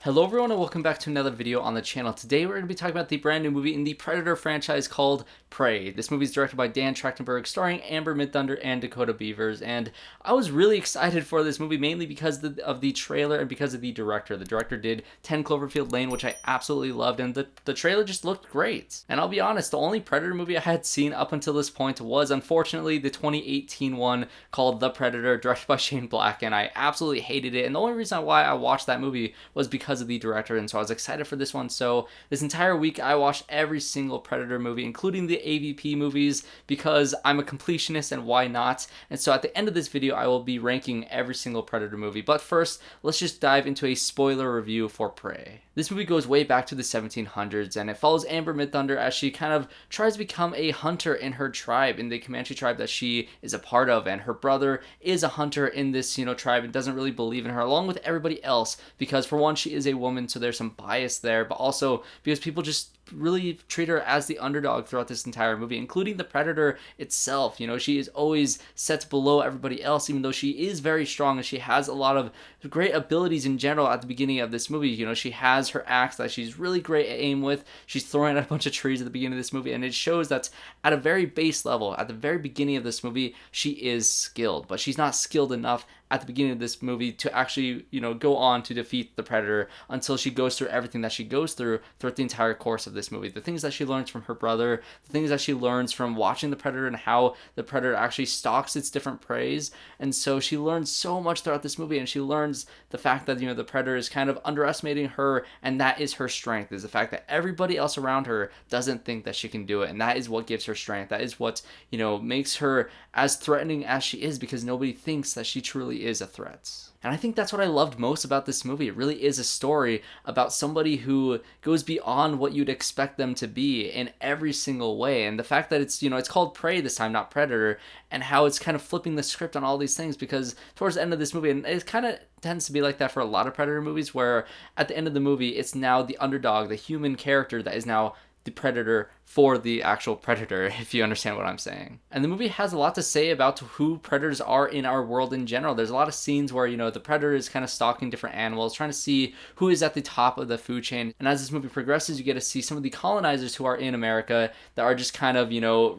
Hello everyone and welcome back to another video on the channel. Today we're going to be talking about the brand new movie in the Predator franchise called Prey. This movie is directed by Dan Trachtenberg, starring Midthunder and Dakota Beavers, and I was really excited for this movie mainly because of the trailer and because of the director. The director did 10 Cloverfield Lane, which I absolutely loved, and the trailer just looked great. And I'll be honest, the only Predator movie I had seen up until this point was unfortunately the 2018 one called The Predator, directed by Shane Black, and I absolutely hated it. And the only reason why I watched that movie was because of the director, and so I was excited for this one. So this entire week I watched every single Predator movie, including the AVP movies, because I'm a completionist and why not. And so at the end of this video I will be ranking every single Predator movie. But first, let's just dive into a spoiler review for Prey. This movie goes way back to the 1700s, and it follows Midthunder as she kind of tries to become a hunter in her tribe, in the Comanche tribe that she is a part of, and her brother is a hunter in this, tribe and doesn't really believe in her, along with everybody else, because for one, she is a woman, so there's some bias there, but also because people just really treat her as the underdog throughout this entire movie, including the Predator itself. She is always set below everybody else, even though she is very strong and she has a lot of great abilities in general at the beginning of this movie. She has her axe that she's really great at aim with. She's throwing at a bunch of trees at the beginning of this movie, and it shows that at a very base level, at the very beginning of this movie, she is skilled, but she's not skilled enough at the beginning of this movie to actually, go on to defeat the Predator until she goes through everything that she goes through throughout the entire course of this movie. The things that she learns from her brother, the things that she learns from watching the Predator and how the Predator actually stalks its different preys. And so she learns so much throughout this movie, and she learns the fact that, the Predator is kind of underestimating her, and that is her strength, is the fact that everybody else around her doesn't think that she can do it. And that is what gives her strength. That is what, makes her as threatening as she is, because nobody thinks that she truly is a threat. And I think that's what I loved most about this movie. It really is a story about somebody who goes beyond what you'd expect them to be in every single way. And the fact that it's, it's called Prey this time, not Predator, and how it's kind of flipping the script on all these things, because towards the end of this movie, and it kind of tends to be like that for a lot of Predator movies, where at the end of the movie, it's now the underdog, the human character that is now the Predator for the actual Predator, if you understand what I'm saying. And the movie has a lot to say about who predators are in our world in general. There's a lot of scenes where, the Predator is kind of stalking different animals, trying to see who is at the top of the food chain. And as this movie progresses, you get to see some of the colonizers who are in America that are just kind of,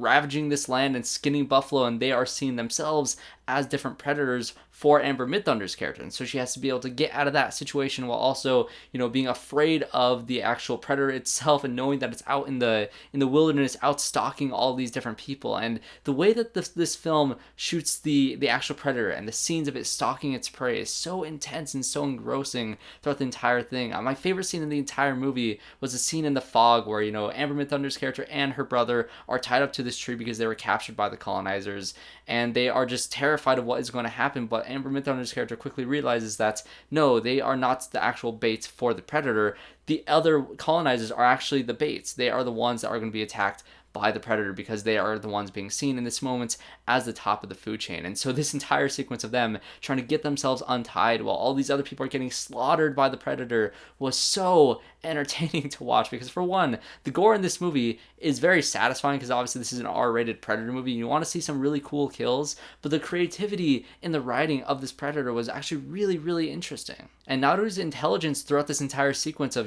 ravaging this land and skinning buffalo, and they are seeing themselves as different predators for Midthunder's character. And so she has to be able to get out of that situation while also, being afraid of the actual Predator itself, and knowing that it's out in the wilderness, out stalking all these different people. And the way that this film shoots the actual Predator and the scenes of it stalking its prey is so intense and so engrossing throughout the entire thing. My favorite scene in the entire movie was the scene in the fog where, Midthunder's character and her brother are tied up to this tree because they were captured by the colonizers, and they are just terrified of what is going to happen. But Midthunder's character quickly realizes that no, they are not the actual bait for the Predator. The other colonizers are actually the baits. They are the ones that are going to be attacked by the Predator, because they are the ones being seen in this moment as the top of the food chain. And so this entire sequence of them trying to get themselves untied while all these other people are getting slaughtered by the Predator was so entertaining to watch, because for one, the gore in this movie is very satisfying, because obviously this is an R-rated Predator movie and you want to see some really cool kills, but the creativity in the writing of this Predator was actually really, really interesting. And Naru's intelligence throughout this entire sequence of,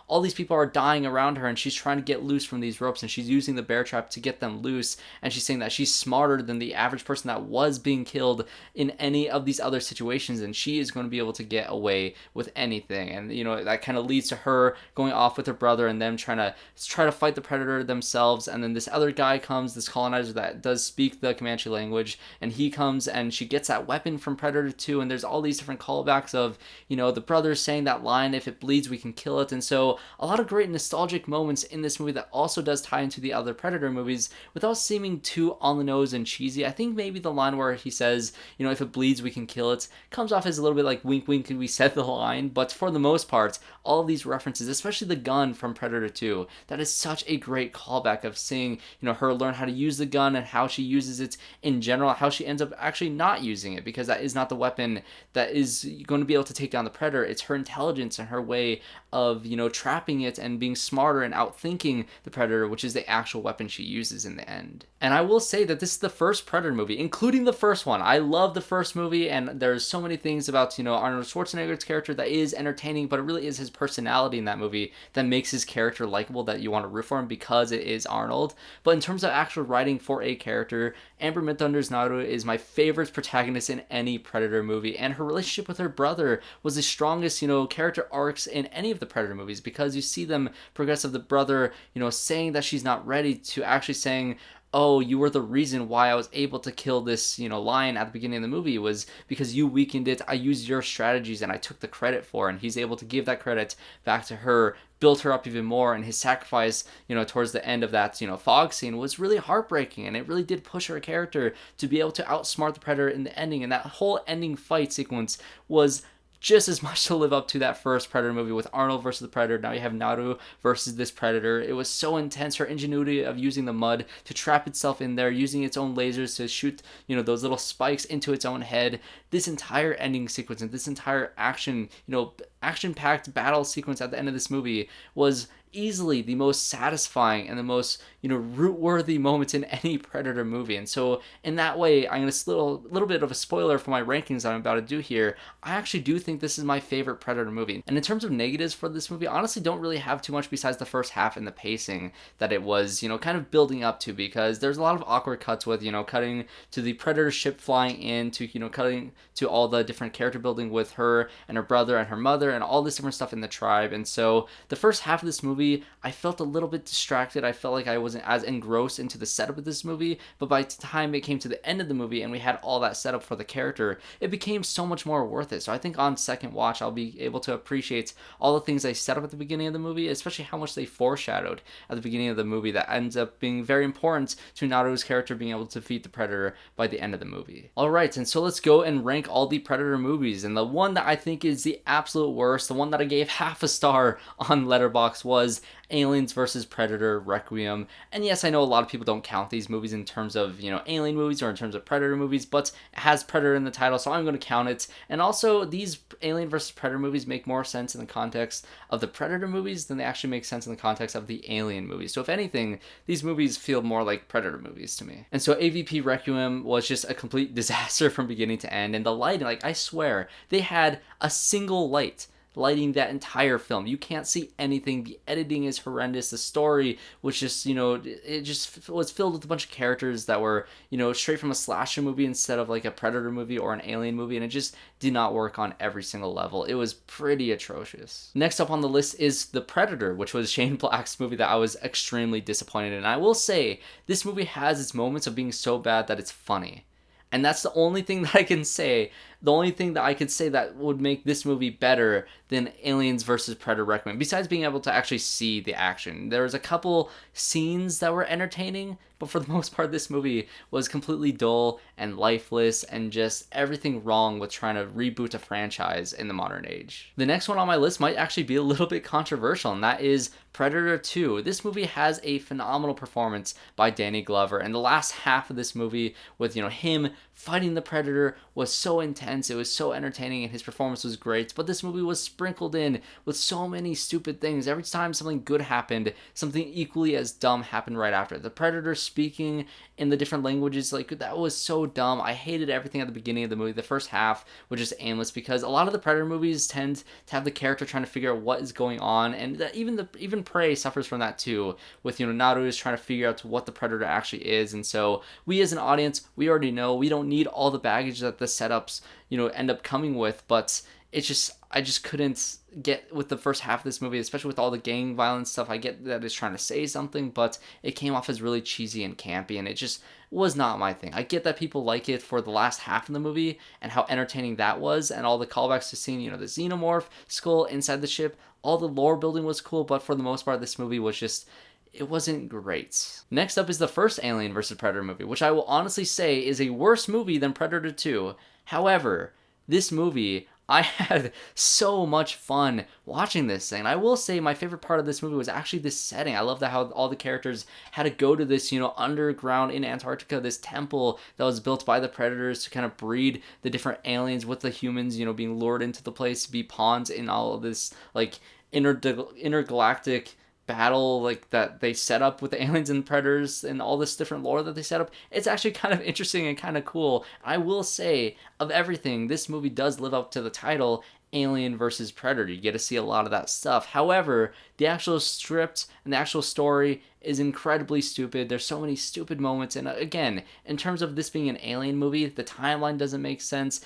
all these people are dying around her and she's trying to get loose from these ropes, and she's using the bear trap to get them loose, and she's saying that she's smarter than the average person that was being killed in any of these other situations, and she is going to be able to get away with anything. And that kind of leads to her going off with her brother and them trying to fight the Predator themselves. And then this other guy comes, this colonizer that does speak the Comanche language, and he comes and she gets that weapon from Predator 2, and there's all these different callbacks of, the brother saying that line, "If it bleeds, we can kill it." And so a lot of great nostalgic moments in this movie that also does tie into the other Predator movies without seeming too on the nose and cheesy. I think maybe the line where he says, "If it bleeds, we can kill it," comes off as a little bit like wink wink, we said the line, but for the most part, all of these references, especially the gun from Predator 2, that is such a great callback of seeing, her learn how to use the gun and how she uses it in general, how she ends up actually not using it, because that is not the weapon that is going to be able to take down the the Predator, it's her intelligence and her way of, trapping it and being smarter and outthinking the Predator, which is the actual weapon she uses in the end. And I will say that this is the first Predator movie, including the first one. I love the first movie, and there's so many things about, Arnold Schwarzenegger's character that is entertaining, but it really is his personality in that movie that makes his character likable, that you want to root for him because it is Arnold. But in terms of actual writing for a character, Amber Midthunder's Naru is my favorite protagonist in any Predator movie, and her relationship with her brother was the strongest, character arcs in any of the Predator movies, because you see them progress of the brother, saying that she's not ready, to actually saying, oh, you were the reason why I was able to kill this, lion at the beginning of the movie, was because you weakened it. I used your strategies and I took the credit for it. And he's able to give that credit back to her, built her up even more. And his sacrifice, towards the end of that, fog scene was really heartbreaking. And it really did push her character to be able to outsmart the Predator in the ending. And that whole ending fight sequence was just as much to live up to that first Predator movie with Arnold versus the Predator. Now you have Naru versus this Predator. It was so intense. Her ingenuity of using the mud to trap itself in there, using its own lasers to shoot, those little spikes into its own head. This entire ending sequence and this entire action-packed battle sequence at the end of this movie was easily the most satisfying and the most root-worthy moments in any Predator movie. And so in that way, I'm going to little bit of a spoiler for my rankings that I'm about to do here. I actually do think this is my favorite Predator movie. And in terms of negatives for this movie, I honestly don't really have too much besides the first half and the pacing that it was kind of building up to, because there's a lot of awkward cuts with cutting to the Predator ship flying in, to cutting to all the different character building with her and her brother and her mother and all this different stuff in the tribe. And so the first half of this movie, I felt a little bit distracted. I felt like I wasn't as engrossed into the setup of this movie, but by the time it came to the end of the movie and we had all that setup for the character, it became so much more worth it. So I think on second watch, I'll be able to appreciate all the things they set up at the beginning of the movie, especially how much they foreshadowed at the beginning of the movie that ends up being very important to Naru's character being able to defeat the Predator by the end of the movie. Alright, and so let's go and rank all the Predator movies. And the one that I think is the absolute worst, the one that I gave half a star on Letterboxd, was Aliens vs. Predator Requiem. And yes, I know a lot of people don't count these movies in terms of, Alien movies or in terms of Predator movies, but it has Predator in the title, so I'm going to count it. And also, these Alien vs. Predator movies make more sense in the context of the Predator movies than they actually make sense in the context of the Alien movies. So if anything, these movies feel more like Predator movies to me. And so AVP Requiem was just a complete disaster from beginning to end. And the lighting, I swear, they had a single light lighting that entire film. You can't see anything. The editing is horrendous. The story was just, it just was filled with a bunch of characters that were, straight from a slasher movie instead of like a Predator movie or an Alien movie, and it just did not work on every single level. It was pretty atrocious. Next up on the list is The Predator, which was Shane Black's movie that I was extremely disappointed in. I will say, this movie has its moments of being so bad that it's funny. And that's the only thing that I can say. The only thing that I could say that would make this movie better than Aliens vs. Predator Requiem, besides being able to actually see the action. There was a couple scenes that were entertaining, but for the most part, this movie was completely dull and lifeless and just everything wrong with trying to reboot a franchise in the modern age. The next one on my list might actually be a little bit controversial, and that is Predator 2. This movie has a phenomenal performance by Danny Glover, and the last half of this movie with, him fighting the Predator was so intense, it was so entertaining, and his performance was great, but this movie was sprinkled in with so many stupid things. Every time something good happened, something equally as dumb happened right after. The Predator speaking in the different languages, that was so dumb. I hated everything at the beginning of the movie. The first half was just aimless, because a lot of the Predator movies tend to have the character trying to figure out what is going on, and that even Prey suffers from that too, with Naru is trying to figure out what the Predator actually is. And so we as an audience, we already know, we don't need all the baggage that the setups end up coming with, but I just couldn't get with the first half of this movie, especially with all the gang violence stuff. I get that it's trying to say something, but it came off as really cheesy and campy, and it just was not my thing. I get that people like it for the last half of the movie and how entertaining that was, and all the callbacks to seeing, the xenomorph skull inside the ship. All the lore building was cool, but for the most part, this movie was just, it wasn't great. Next up is the first Alien vs. Predator movie, which I will honestly say is a worse movie than Predator 2. However, this movie, I had so much fun watching this thing. And I will say my favorite part of this movie was actually this setting. I love that how all the characters had to go to this, underground in Antarctica, this temple that was built by the predators to kind of breed the different aliens with the humans, being lured into the place to be pawns in all of this like intergalactic battle like that they set up with the aliens and predators and all this different lore that they set up. It's actually kind of interesting and kind of cool. I will say, of everything, this movie does live up to the title, Alien versus Predator. You get to see a lot of that stuff. However, the actual script and the actual story is incredibly stupid. There's so many stupid moments, and again, in terms of this being an Alien movie, the timeline doesn't make sense.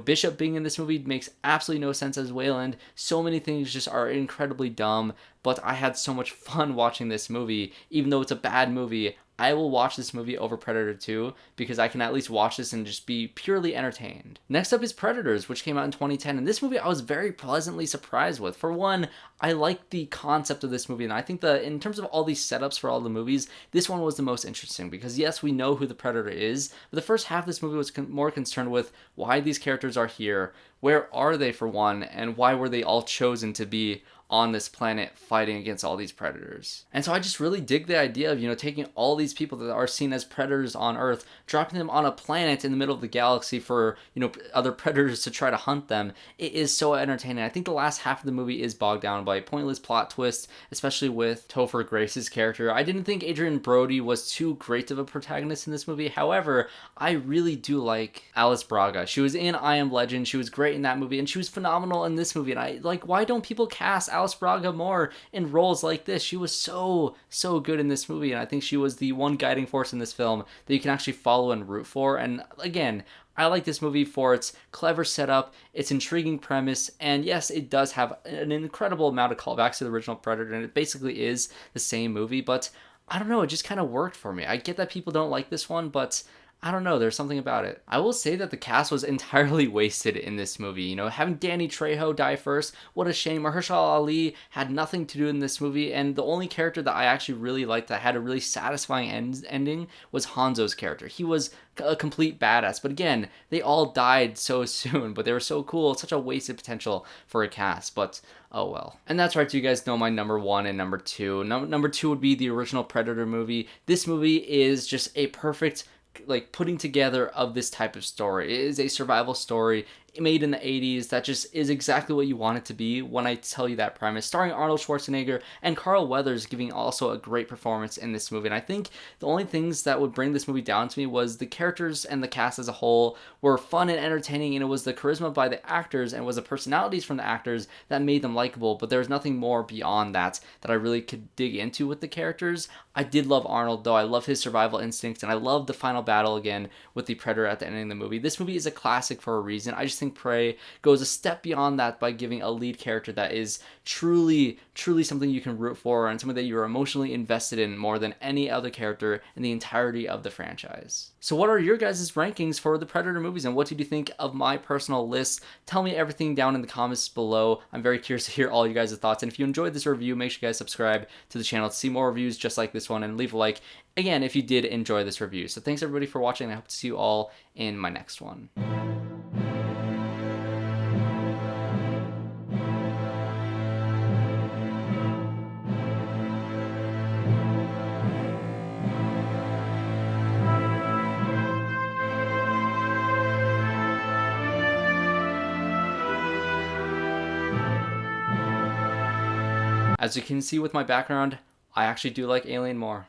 Bishop being in this movie makes absolutely no sense as Wayland. So many things just are incredibly dumb, but I had so much fun watching this movie. Even though it's a bad movie, I will watch this movie over Predator 2 because I can at least watch this and just be purely entertained. Next up is Predators, which came out in 2010, and this movie I was very pleasantly surprised with. For one, I like the concept of this movie, and I think that in terms of all these setups for all the movies, this one was the most interesting because yes, we know who the Predator is, but the first half of this movie was more concerned with why these characters are here, where are they for one, and why were they all chosen to be on this planet fighting against all these predators. And so I just really dig the idea of, taking all these people that are seen as predators on Earth, dropping them on a planet in the middle of the galaxy for, other predators to try to hunt them. It is so entertaining. I think the last half of the movie is bogged down by pointless plot twists, especially with Topher Grace's character. I didn't think Adrian Brody was too great of a protagonist in this movie. However, I really do like Alice Braga. She was in I Am Legend. She was great in that movie, and she was phenomenal in this movie. And why don't people cast Alice Braga more in roles like this? She was so good in this movie, and I think she was the one guiding force in this film that you can actually follow and root for. And again, I like this movie for its clever setup, its intriguing premise, and yes, it does have an incredible amount of callbacks to the original Predator, and it basically is the same movie, but I don't know, it just kind of worked for me. I get that people don't like this one, but I don't know, there's something about it. I will say that the cast was entirely wasted in this movie. Having Danny Trejo die first, what a shame. Mahershala Ali had nothing to do in this movie, and the only character that I actually really liked that had a really satisfying ending was Hanzo's character. He was a complete badass, but again, they all died so soon, but they were so cool. It's such a wasted potential for a cast, but oh well. And that's right, you guys know my number one and number two. Number two would be the original Predator movie. This movie is just a perfect putting together of this type of story. It is a survival story made in the 80s that just is exactly what you want it to be when I tell you that premise. Starring Arnold Schwarzenegger and Carl Weathers giving also a great performance in this movie. And I think the only things that would bring this movie down to me was the characters and the cast as a whole were fun and entertaining, and it was the charisma by the actors and was the personalities from the actors that made them likable, but there was nothing more beyond that I really could dig into with the characters. I did love Arnold though. I love his survival instincts, and I love the final battle again with the Predator at the end of the movie. This movie is a classic for a reason. I just think Prey goes a step beyond that by giving a lead character that is truly something you can root for and something that you're emotionally invested in more than any other character in the entirety of the franchise. So what are your guys' rankings for the Predator movies, and what did you think of my personal list? Tell me everything down in the comments below. I'm very curious to hear all you guys' thoughts, and if you enjoyed this review, make sure you guys subscribe to the channel to see more reviews just like this one, and leave a like again if you did enjoy this review. So thanks everybody for watching, and I hope to see you all in my next one. As you can see with my background, I actually do like Alien more.